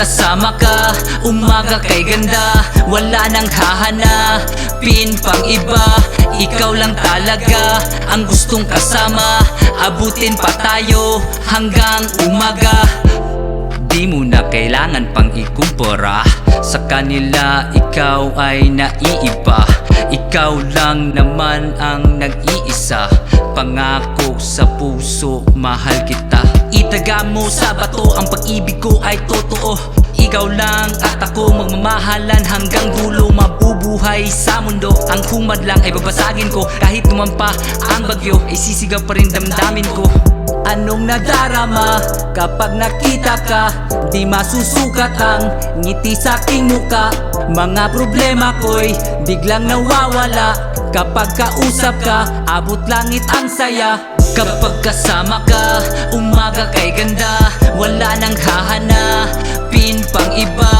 kasama ka, umaga kay ganda. Wala nang hahanapin pang iba. Ikaw lang talaga ang gustong kasama. Abutin pa tayo hanggang umaga. Di mo na kailangan pang ikumpara. Sa kanila ikaw ay naiiba. Ikaw lang naman ang nag-iisa. Pangako sa puso, mahal kita. Itaga mo sa bato, ang pag-ibig ko ay totoo. Ikaw lang at ako magmamahalan hanggang dulo. Mabubuhay sa mundo, ang humad lang ay babasagin ko. Kahit tumampa ang bagyo, ay sisigaw pa rin damdamin ko. Anong nadarama kapag nakita ka? Di masusukat ang ngiti sa aking muka. Mga problema ko'y biglang nawawala. Kapag kausap ka, abot langit ang saya. Kapag kasama ka, umaga kay ganda. Wala nang hahanapin pang iba.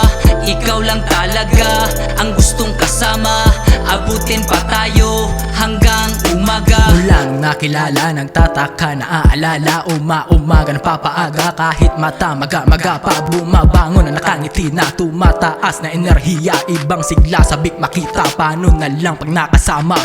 Ikaw lang talaga ang gustong kasama. Abutin pa tayo hanggang umaga. Mulang nakilala, nagtataka, naaalala. Umaga napapaaga, kahit mata maga-maga pa bumabangon na nakangiti na tumataas na enerhiya. Ibang sigla, sabik makita, paano na lang pag nakasama.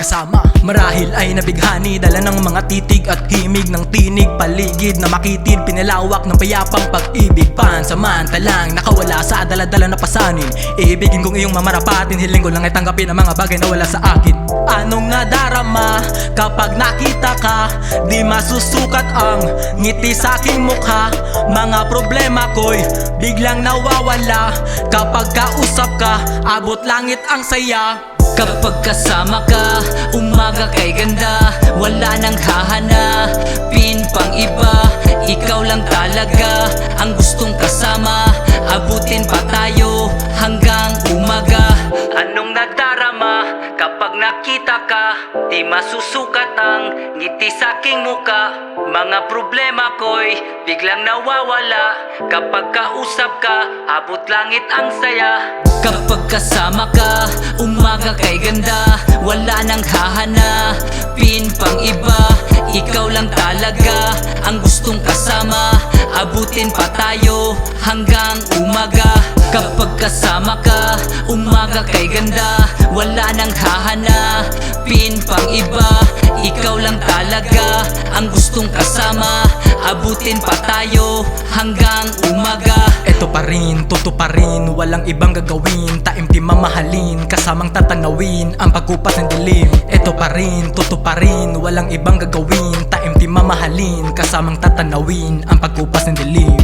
Marahil ay nabighani, dala ng mga titig at himig ng tinig. Paligid na makitid, pinalawak ng payapang pag-ibig. Pansamantalang nakawala sa dala-dala na pasanin. Ibigin kong iyong mamarapatin, hiling ko lang ay tanggapin ang mga bagay na wala sa akin. Anong nadarama kapag nakita ka? Di masusukat ang ngiti sa aking mukha. Mga problema ko'y biglang nawawala. Kapag kausap ka, abot langit ang saya. Kapag kasama ka, umaga kay ganda. Wala nang hahanapin pang iba. Ikaw lang talaga ang gustong kasama. Abutin pa tayo hanggang umaga. Anong nadarama kapag nakita ka? Di masusukat ang ngiti sa aking muka. Mga problema ko'y biglang nawawala. Kapag kausap ka, abot langit ang saya. Kapag kasama ka, umaga kay ganda. Wala nang hahanapin pang iba. Ikaw lang talaga ang gustong kasama. Abutin pa tayo hanggang umaga. Kapag kasama ka, umaga kay ganda. Wala nang hahanapin pang iba. Ikaw lang talaga ang gustong kasama. Abutin pa tayo hanggang umaga. Eto pa rin, totoo pa rin, walang ibang gagawin. Taimtim mamahalin, kasamang tatanawin ang pagkupas ng dilim. Eto pa rin, totoo pa rin, walang ibang gagawin. Taimtim mamahalin, kasamang tatanawin ang pagkupas ng dilim.